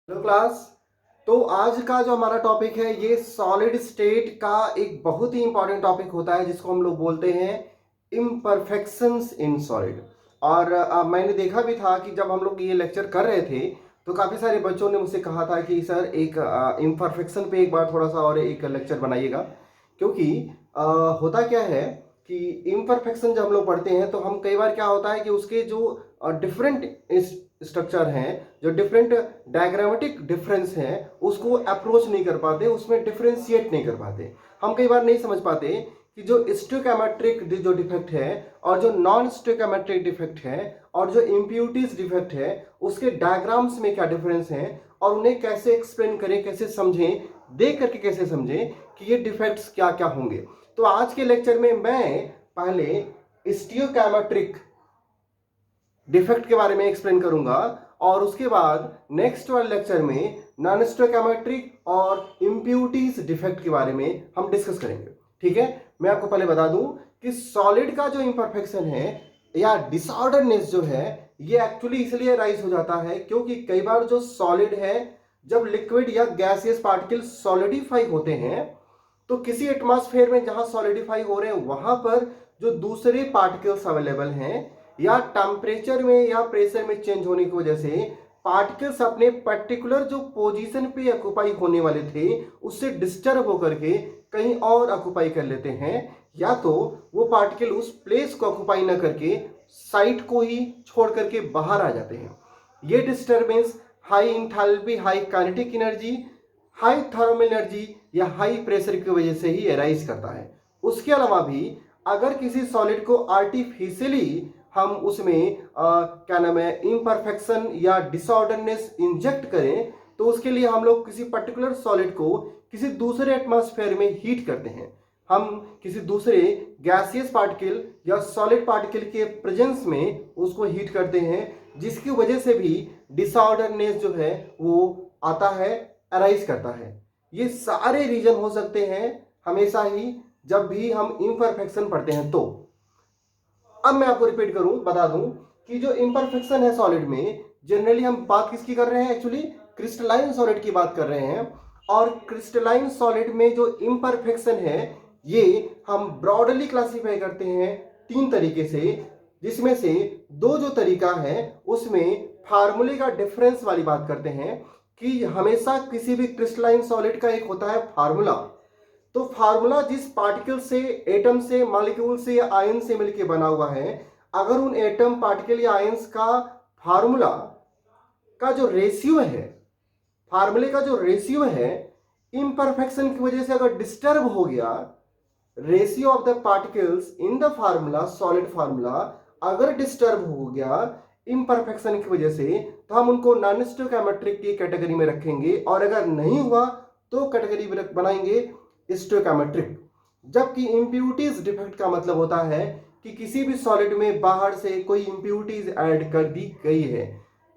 Hello class. तो आज का जो हमारा टॉपिक है ये सॉलिड स्टेट का एक बहुत ही इंपॉर्टेंट टॉपिक होता है जिसको हम लोग बोलते हैं इम्परफेक्शंस इन सॉलिड। और मैंने देखा भी था कि जब हम लोग ये लेक्चर कर रहे थे तो काफ़ी सारे बच्चों ने मुझसे कहा था कि सर एक इम्परफेक्शन पे एक बार थोड़ा सा और एक लेक्चर बनाइएगा, क्योंकि अ, होता क्या है कि इम्परफेक्शन जब हम लोग पढ़ते हैं तो हम कई बार क्या होता है कि उसके जो डिफरेंट स्ट्रक्चर हैं, जो डिफरेंट डायग्रामेटिक डिफरेंस हैं, उसको अप्रोच नहीं कर पाते, उसमें डिफरेंशिएट नहीं कर पाते। हम कई बार नहीं समझ पाते कि जो स्टोइकोमेट्रिक जो डिफेक्ट है और जो नॉन स्टोइकोमेट्रिक डिफेक्ट है और जो इम्प्यूरिटीज डिफेक्ट है उसके डायग्राम्स में क्या डिफरेंस है और उन्हें कैसे एक्सप्लेन करें, कैसे समझें, देख करके कैसे समझें कि ये डिफेक्ट्स क्या क्या होंगे। तो आज के लेक्चर में मैं पहले स्टोइकोमेट्रिक डिफेक्ट के बारे में एक्सप्लेन करूंगा और उसके बाद नेक्स्ट वाले लेक्चर में नॉन स्टोइकोमेट्रिक और इम्प्यूरिटीज डिफेक्ट के बारे में हम डिस्कस करेंगे। ठीक है, मैं आपको पहले बता दूं कि सॉलिड का जो इम्परफेक्शन है या डिसऑर्डरनेस जो है ये एक्चुअली इसलिए राइज हो जाता है क्योंकि कई बार जो सॉलिड है, जब लिक्विड या गैसियस पार्टिकल सॉलिडिफाई होते हैं तो किसी एटमॉस्फेयर में जहां सॉलिडिफाई हो रहे हैं वहां पर जो दूसरे पार्टिकल्स अवेलेबल हैं या टेम्परेचर में या प्रेशर में चेंज होने की वजह से पार्टिकल्स अपने पर्टिकुलर जो पोजीशन पे ऑक्युपाई होने वाले थे उससे डिस्टर्ब होकर के कहीं और ऑक्युपाई कर लेते हैं, या तो वो पार्टिकल उस प्लेस को ऑक्युपाई ना करके साइट को ही छोड़ करके बाहर आ जाते हैं। ये disturbance high enthalpy, high kinetic energy, high thermal energy या हाई प्रेशर की वजह से ही एराइज करता है। उसके अलावा भी अगर किसी सॉलिड को आर्टिफिशियली हम उसमें क्या नाम है इम्परफेक्शन या डिसऑर्डरनेस इंजेक्ट करें तो उसके लिए हम लोग किसी पर्टिकुलर सॉलिड को किसी दूसरे एटमॉस्फेयर में हीट करते हैं। हम किसी दूसरे गैसियस पार्टिकल या सॉलिड पार्टिकल के प्रेजेंस में उसको हीट करते हैं, जिसकी वजह से भी डिसऑर्डरनेस जो है वो आता है, अराइज करता है। ये सारे रीजन हो सकते हैं हमेशा ही जब भी हम इम्परफेक्शन पढ़ते हैं। तो अब मैं आपको रिपीट करूं, बता दूं कि जो इम्परफेक्शन है सॉलिड में, जनरली हम बात किसकी कर रहे हैं, एक्चुअली क्रिस्टलाइन सॉलिड की बात कर रहे हैं। और क्रिस्टलाइन सॉलिड में जो इम्परफेक्शन है ये हम ब्रॉडली क्लासीफाई करते हैं तीन तरीके से, जिसमें से दो जो तरीका है उसमें फार्मूले का डिफरेंस वाली बात करते हैं कि हमेशा किसी भी क्रिस्टलाइन सॉलिड का एक होता है फार्मूला। तो फार्मूला जिस पार्टिकल से, एटम से, मॉलिक्यूल से या आयन से मिलकर बना हुआ है, अगर उन एटम, पार्टिकल या आयंस का फार्मूला का जो रेशियो है, फार्मूले का जो रेशियो है इम्परफेक्शन की वजह से अगर डिस्टर्ब हो गया, ratio of the particles in the formula, solid formula अगर डिस्टर्ब हो गया इम्परफेक्शन की वजह से, तो हम उनको नॉन स्टोइकोमेट्रिक की कैटेगरी में रखेंगे, और अगर नहीं हुआ तो कैटेगरी बनाएंगे स्टोइकोमेट्रिक। जबकि इम्प्यूरिटीज डिफेक्ट का मतलब होता है कि किसी भी सॉलिड में बाहर से कोई इम्प्यूरिटीज ऐड कर दी गई है।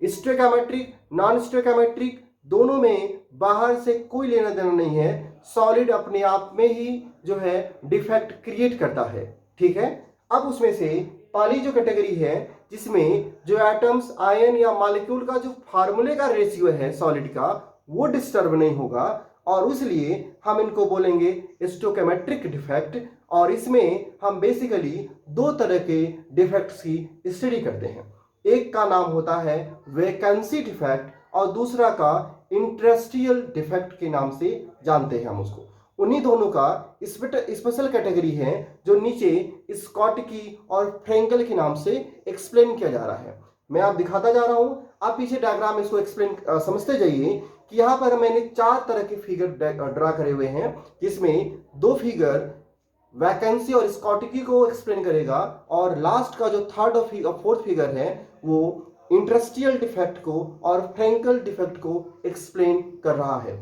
स्टोइकोमेट्रिक, नॉन स्टोइकोमेट्रिक दोनों में बाहर से कोई लेना देना नहीं है, सॉलिड अपने आप में ही जो है डिफेक्ट क्रिएट करता है। ठीक है, अब उसमें से पहली जो कैटेगरी है जिसमें जो एटम्स, आयन या मॉलिक्यूल का जो फार्मूले का रेशियो है सॉलिड का वो डिस्टर्ब नहीं होगा, और इसलिए हम इनको बोलेंगे स्टोइकोमेट्रिक डिफेक्ट। और इसमें हम बेसिकली दो तरह के डिफेक्ट्स की स्टडी करते हैं। एक का नाम होता है वैकेंसी डिफेक्ट और दूसरा का इंटरेस्टियल डिफेक्ट के नाम से जानते हैं हम उसको। उन्हीं दोनों का स्पेशल कैटेगरी है जो नीचे स्कॉटकी और फ्रेंकल के नाम से एक्सप्लेन किया जा रहा है। मैं आप दिखाता जा रहा हूं, आप पीछे डायग्राम इसको एक्सप्लेन समझते जाइए कि यहां पर मैंने चार तरह के फिगर ड्रा करे हुए हैं, जिसमें दो फिगर वैकेंसी और स्कॉटिकी को एक्सप्लेन करेगा और लास्ट का जो थर्ड और फोर्थ फिगर है वो इंडस्ट्रियल डिफेक्ट को और फ्रेंकल डिफेक्ट को एक्सप्लेन कर रहा है।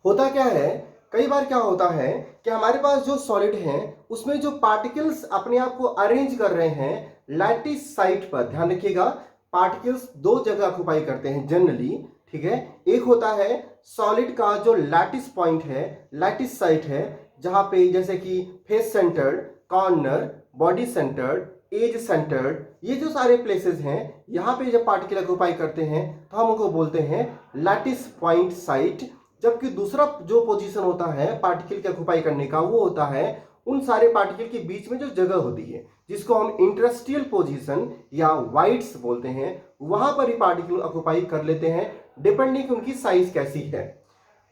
होता क्या है, कई बार क्या होता है कि हमारे पास जो सॉलिड है उसमें जो पार्टिकल्स अपने आप को अरेंज कर रहे हैं लैटिस साइट पर, ध्यान रखिएगा पार्टिकल्स दो जगह ऑक्युपाई करते हैं जनरली। ठीक है, एक होता है सॉलिड का जो लैटिस पॉइंट है, लैटिस साइट है, जहां पे जैसे कि face centred, corner, body centred, edge centred, ये जो सारे प्लेसेस हैं यहाँ पे जब पार्टिकल ऑक्यूपाई करते हैं तो हम उनको बोलते हैं लैटिस पॉइंट साइट। जबकि दूसरा जो पोजीशन होता है पार्टिकल के ऑक्यूपाई करने का वो होता है उन सारे पार्टिकल के बीच में जो जगह होती है जिसको हम इंटरस्टियल पोजीशन या वाइड्स बोलते हैं, वहां पर ही पार्टिकल ऑक्यूपाई कर लेते हैं डिपेंडिंग उनकी साइज कैसी है।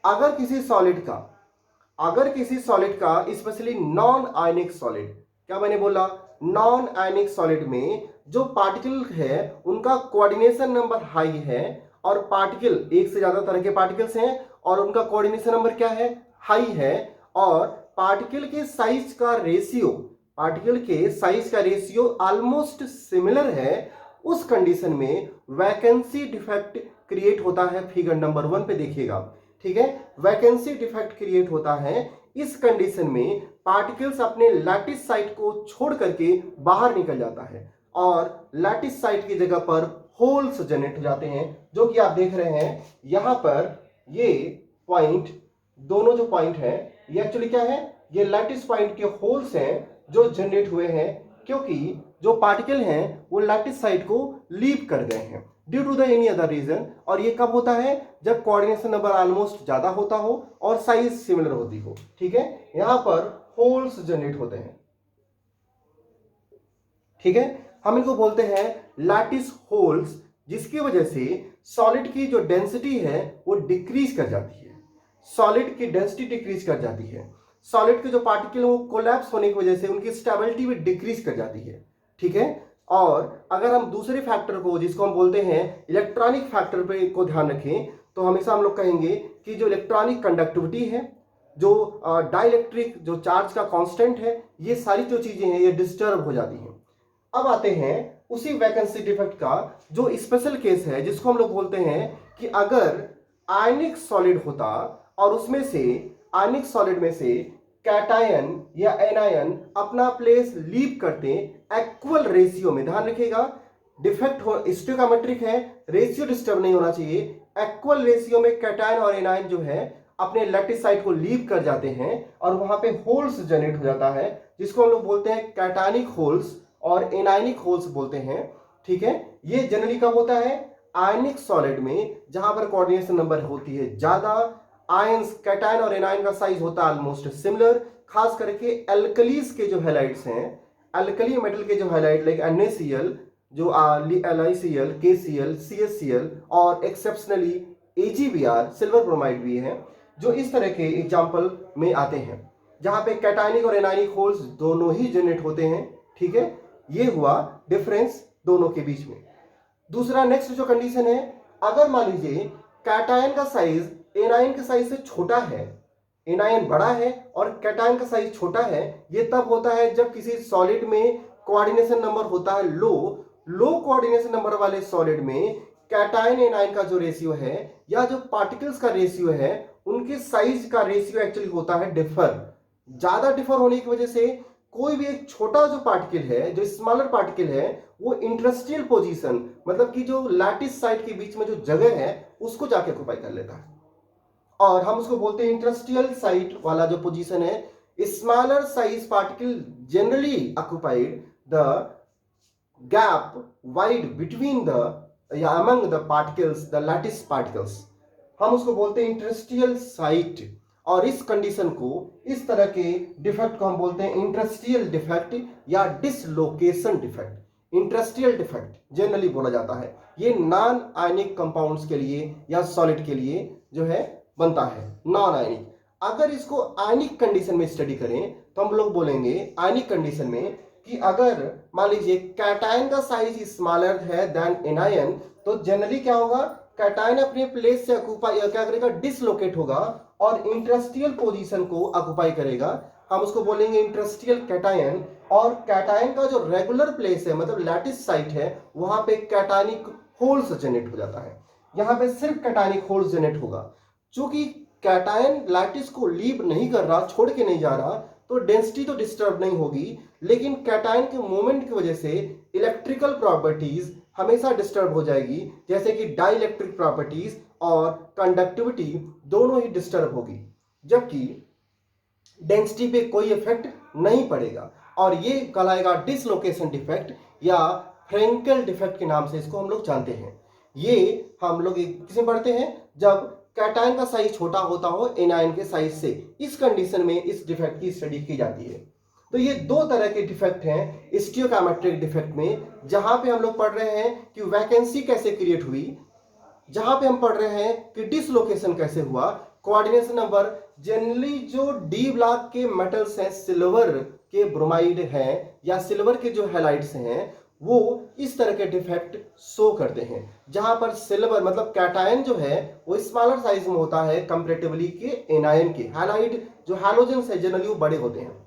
अगर किसी सॉलिड का स्पेशली नॉन आयनिक सॉलिड, क्या मैंने बोला, नॉन आयनिक सॉलिड में जो पार्टिकल है उनका कोऑर्डिनेशन नंबर हाई है, और पार्टिकल एक से ज्यादा तरह के पार्टिकल्स हैं और उनका कोऑर्डिनेशन नंबर क्या है, हाई है, और पार्टिकल के साइज का रेशियो ऑलमोस्ट सिमिलर है, उस कंडीशन में वैकेंसी डिफेक्ट क्रिएट होता है। फिगर नंबर 1 पे देखिएगा, ठीक है, वैकेंसी डिफेक्ट क्रिएट होता है। इस कंडीशन में पार्टिकल्स अपने लैटिस साइट को छोड़ करके बाहर निकल जाता है और लैटिस साइट की जगह पर होल्स जनरेट हो जाते हैं, जो कि आप देख रहे हैं यहां पर। ये पॉइंट, दोनों जो पॉइंट है ये एक्चुअली क्या है, ये लैटिस पॉइंट के होल्स हैं जो जनरेट हुए हैं क्योंकि जो पार्टिकल हैं वो लैटिस साइट को लीव कर गए हैं due to the any other reason. और ये कब होता है, जब कोऑर्डिनेशन नंबर ऑलमोस्ट ज्यादा होता हो और साइज सिमिलर होती हो, ठीक है। यहां पर होल्स जनरेट होते हैं, ठीक है, हम इनको बोलते हैं लैटिस होल्स, जिसकी वजह से सॉलिड की जो डेंसिटी है वो डिक्रीज कर जाती है। सॉलिड की डेंसिटी डिक्रीज कर जाती है, सॉलिड के जो पार्टिकल वो कोलैप्स होने की वजह से उनकी स्टेबिलिटी भी डिक्रीज कर जाती है, ठीक है। और अगर हम दूसरे फैक्टर को, जिसको हम बोलते हैं इलेक्ट्रॉनिक फैक्टर पे को ध्यान रखें, तो हमेशा हम लोग कहेंगे कि जो इलेक्ट्रॉनिक कंडक्टिविटी है, जो डाइलेक्ट्रिक जो चार्ज का कांस्टेंट है, ये सारी जो चीजें हैं ये डिस्टर्ब हो जाती हैं। अब आते हैं उसी वैकेंसी डिफेक्ट का जो स्पेशल केस है, जिसको हम लोग बोलते हैं कि अगर आयनिक सॉलिड होता और उसमें से आयनिक सॉलिड में से कैटायन या एनायन अपना प्लेस लीव करते इक्वल रेशियो में, ध्यान रखिएगा डिफेक्ट हो स्टोइकोमेट्रिक है, रेशियो डिस्टर्ब नहीं होना चाहिए, इक्वल रेशियो में कैटायन और एनायन जो है अपने लैटिस साइट को लीव कर जाते हैं और वहां पे होल्स जनरेट हो जाता है, जिसको हम लोग बोलते हैं कैटायनिक होल्स और एनायनिक होल्स बोलते हैं, ठीक है। ये जनरली कब होता है, आयनिक सॉलिड में, जहां पर कोऑर्डिनेशन नंबर होती है ज्यादा, आयंस कैटायन और एनायन का साइज होता है ऑलमोस्ट सिमिलर, खास करके एल्कलीज के जो हैलाइड्स हैं, एल्कली मेटल के जो हैलाइड लाइक NaCl, जो LiCl, KCl, CaCl और एक्सेप्शनली AgBr सिल्वर ब्रोमाइड भी है, जो इस तरह के एग्जाम्पल में आते हैं जहां पे कैटायनिक और एनायनिक होल्स दोनों ही जनरेट होते हैं, ठीक है। ये हुआ डिफरेंस दोनों के बीच में। दूसरा नेक्स्ट जो कंडीशन है, अगर मान लीजिए कैटायन का साइज एनायन के साइज से छोटा है, एनायन बड़ा है और कैटायन का साइज छोटा है, ये तब होता है जब किसी सॉलिड में कोऑर्डिनेशन नंबर होता है लो कोऑर्डिनेशन नंबर वाले सॉलिड में कैटायन एनायन का जो रेशियो है या जो पार्टिकल्स का रेशियो है, उनके साइज का रेशियो एक्चुअली होता है डिफर। ज्यादा डिफर होने की वजह से कोई भी एक छोटा जो पार्टिकल है, जो स्मॉलर पार्टिकल है, वो इंटरस्टियल पोजीशन, मतलब कि जो लैटिस साइट के बीच में जो जगह है उसको जाके ऑक्यूपाई कर लेता है, और हम उसको बोलते हैं इंटरस्टियल साइट वाला जो पोजीशन है। Smaller size particle generally occupied the gap wide between the या among the particles, the lattice particles, हम उसको बोलते हैं इंटरस्टियल साइट। और इस कंडीशन को, इस तरह के डिफेक्ट को हम बोलते हैं इंटरस्टियल डिफेक्ट या डिसलोकेशन डिफेक्ट। इंटरस्टियल डिफेक्ट जनरली बोला जाता है, ये नॉन आयनिक कंपाउंड्स के लिए या सॉलिड के लिए जो है बनता है, नॉन आयनिक। अगर इसको आयनिक कंडीशन में स्टडी करें तो हम लोग बोलेंगे आयनिक कंडीशन में कि अगर मान लीजिए कैटायन का साइज स्मॉलर है देन एनायन, तो जनरली क्या होगा, कैटायन अपने प्लेस से ऑक्यूपाई क्या करेगा, डिसलोकेट होगा और इंटरस्टियल पोजीशन को ऑक्यूपाई करेगा, हम उसको बोलेंगे इंटरस्टियल कैटायन। और कैटायन का जो रेगुलर प्लेस है, मतलब लैटिस साइट है, वहां पे कैटायनिक होल्स जनरेट हो जाता है, यहां पे सिर्फ कैटायनिक होल्स जनरेट होगा। चूंकि कैटायन लैटिस को लीव नहीं कर रहा, छोड़ के नहीं जा रहा, तो डेंसिटी तो डिस्टर्ब नहीं होगी, लेकिन कैटायन के मूवमेंट की वजह से इलेक्ट्रिकल प्रॉपर्टीज हमेशा डिस्टर्ब हो जाएगी, जैसे कि डाइलेक्ट्रिक प्रॉपर्टीज और कंडक्टिविटी दोनों ही डिस्टर्ब होगी, जबकि डेंसिटी पे कोई इफेक्ट नहीं पड़ेगा। और ये कहलाएगा डिसलोकेशन डिफेक्ट या फ्रेंकेल डिफेक्ट के नाम से इसको हम लोग जानते हैं। ये हम लोग किसमें पढ़ते हैं, जब कैटायन का साइज छोटा होता हो एनायन के साइज से। इस कंडीशन में इस डिफेक्ट की स्टडी की जाती है। तो ये दो तरह के डिफेक्ट हैं स्टीरियोकेमेट्रिक डिफेक्ट में, जहां पे हम लोग पढ़ रहे हैं कि वैकेंसी कैसे क्रिएट हुई, जहां पे हम पढ़ रहे हैं कि डिसलोकेशन कैसे हुआ। कोऑर्डिनेशन नंबर जनरली जो डी ब्लॉक के मेटल्स हैं, सिल्वर के ब्रोमाइड हैं या सिल्वर के जो हैलाइड्स हैं, वो इस तरह के डिफेक्ट शो करते हैं, जहां पर सिल्वर मतलब कैटायन जो है वो स्मॉलर साइज में होता है कंपैरेटिवली के एनायन के। हैलाइड जो हैलोजेंस है जनरली वो बड़े होते हैं।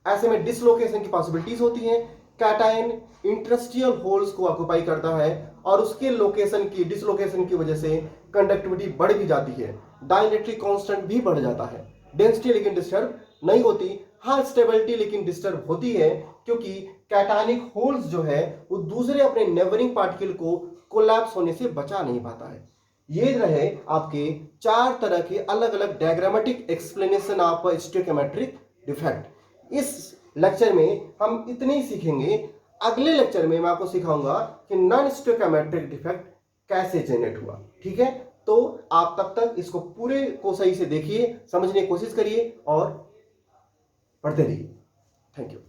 ऐसे में डिसलोकेशन की पॉसिबिलिटीज होती हैं। कैटायन इंटरस्टियल होल्स को ऑक्युपाई करता है और उसके लोकेशन की डिसलोकेशन की वजह से कंडक्टिविटी बढ़ भी जाती है, डाइलेक्ट्रिक कांस्टेंट भी बढ़ जाता है। डेंसिटी लेकिन डिस्टर्ब नहीं होती, हाँ स्टेबिलिटी लेकिन डिस्टर्ब होती है, क्योंकि कैटायनिक होल्स जो है वो दूसरे अपने नेबरिंग पार्टिकल को कोलैप्स होने से बचा नहीं पाता है। ये रहे आपके 4 तरह के अलग अलग diagrammatic explanation of stoichiometric defect. इस लेक्चर में हम इतने ही सीखेंगे। अगले लेक्चर में मैं आपको सिखाऊंगा कि नॉन स्टोइकोमेट्रिक डिफेक्ट कैसे जनरेट हुआ। ठीक है, तो आप तब तक इसको पूरे को सही से देखिए, समझने की कोशिश करिए और पढ़ते रहिए। Thank you.